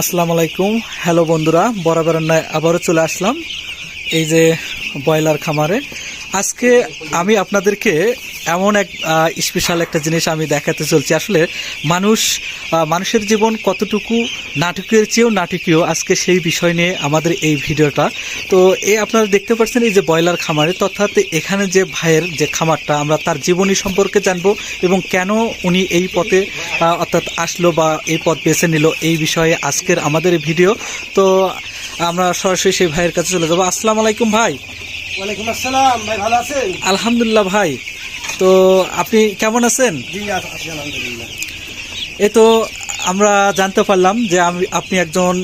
আসসালামু আলাইকুম। হ্যালো বন্ধুরা, বরাবর আবারও চলে আসলাম এই যে ব্রয়লার খামারে। আজকে আমি আপনাদেরকে এমন এক স্পেশাল একটা জিনিস আমি দেখাতে চলছি। আসলে মানুষের জীবন কতটুকু নাটকীয়ের চেয়েও নাটকীয়, আজকে সেই বিষয় নিয়ে আমাদের এই ভিডিওটা। তো আপনারা দেখতে পাচ্ছেন এই যে ব্রয়লার খামারে, অর্থাৎ এখানে যে ভাইয়ের যে খামারটা, আমরা তার জীবনী সম্পর্কে জানবো এবং কেন উনি এই পথে অর্থাৎ আসলো বা এই পথ বেছে নিল, এই বিষয়ে আজকের আমাদের ভিডিও। তো আমরা সরাসরি সেই ভাইয়ের কাছে চলে যাবো। আসসালামু আলাইকুম ভাই। ওয়ালাইকুম আসসালাম ভাই, ভালো আছেন? আলহামদুলিল্লাহ ভাই। তো আপনি কেমন আছেন? জি আছি আলহামদুলিল্লাহ। এই তো আমরা জানতে পারলাম যে আপনি একজন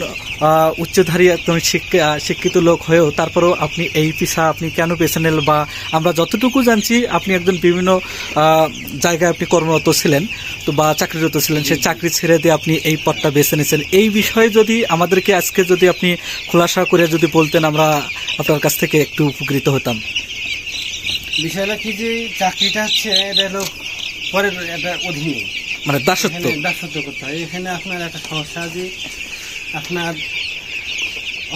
উচ্চধারী একদম শিক্ষিত লোক হয়েও তারপরেও আপনি এই পেশা আপনি কেন বেছে নিলেন, বা আমরা যতটুকু জানছি আপনি একজন বিভিন্ন জায়গায় আপনি কর্মরত ছিলেন, তো বা চাকরিরত ছিলেন, সেই চাকরি ছেড়ে দিয়ে আপনি এই পথটা বেছে নিয়েছেন। এই বিষয়ে যদি আমাদেরকে আজকে যদি আপনি খোলাসা করে যদি বলতেন, আমরা আপনার কাছ থেকে একটু উপকৃত হতাম। বিষয়টা কি যে চাকরিটা হচ্ছে এটা হলো পরের একটা অধীনে, মানে দাসত্ব দাসত্ব করতে হয়। এখানে আপনার একটা সমস্যা যে আপনার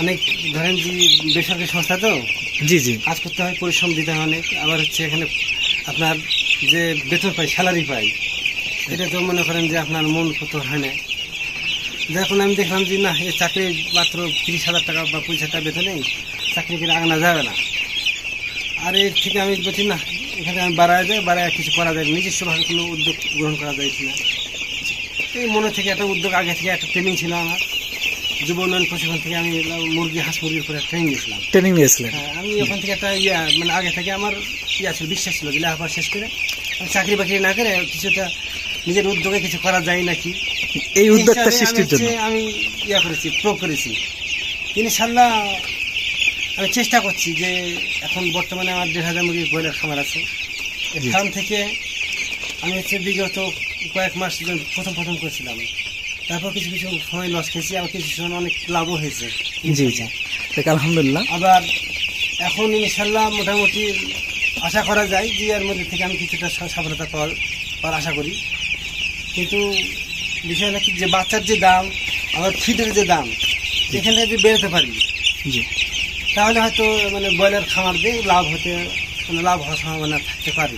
অনেক ধরেন যে বেসরকারি সংস্থা, তো জি জি কাজ করতে হয়, পরিশ্রম দিতে হয় অনেক। আবার হচ্ছে এখানে আপনার যে বেতন পাই, স্যালারি পাই, এটা তো মনে করেন যে আপনার মন কত হয় না। যখন আমি দেখলাম যে না, এই চাকরি মাত্র 30,000 টাকা বা 25,000 টাকা বেতনেই চাকরি করে আগানো যাবে না, আর এর থেকে আমি বলছি না, এখানে আমি বাড়ায় কিছু করা যায়, নিজস্বভাবে কোনো উদ্যোগ গ্রহণ করা যায় কিনা। এই মনে থেকে একটা উদ্যোগ, আগে থেকে একটা ট্রেনিং ছিল আমার যুব উন্নয়ন প্রশিক্ষণ থেকে, আমি হাঁস মুরগির উপরে ট্রেনিং নিয়েছিলাম। হ্যাঁ, আমি ওখান থেকে একটা মানে আগে থেকে আমার ছিল, বিশ্বাস ছিল যে লেখাপড়া শেষ করে চাকরি বাকরি না করে কিছুটা নিজের উদ্যোগে কিছু করা যায় নাকি, এই উদ্যোগটা সৃষ্টির জন্য আমি করেছি, প্রয়োগ করেছি। ইনশাআল্লাহ আমি চেষ্টা করছি যে এখন বর্তমানে আমার 1,500 মুরগির ব্রয়লার খামার আছে। ফার্ম থেকে আমি হচ্ছে বিগত কয়েক মাস প্রথম করেছিলাম, তারপর কিছু সময় লস খেয়েছি, আর কিছু সময় অনেক লাভও হয়েছে। জি জি, আলহামদুলিল্লাহ। আবার এখন ইনশাআল্লাহ মোটামুটি আশা করা যায় যে এর মধ্যে থেকে আমি কিছুটা সফলতা পাওয়ার আশা করি। কিন্তু বিষয়টা কি যে বাচ্চার যে দাম, আবার ফিডের যে দাম, এখানে যদি বেরোতে পারি জি, তাহলে হয়তো মানে ব্রয়লার খামার দিয়ে লাভ হওয়ার সম্ভাবনা থাকতে পারে।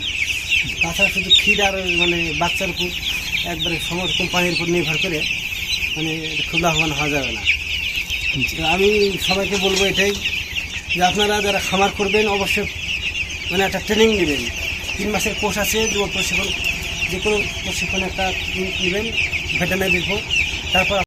তাছাড়া শুধু ফিড আর মানে বাচ্চার উপর একবারে সমস্ত কোম্পানির উপর নির্ভর করে মানে খুব লাভবান হওয়া যাবে না। আমি সবাইকে বলবো এটাই যে আপনারা যারা খামার করবেন অবশ্যই মানে একটা ট্রেনিং নেবেন। 3 মাসের কোর্স আছে, প্রশিক্ষণ, যে কোনো প্রশিক্ষণ একটা নেবেন ভেটেরিনারির উপর, তারপর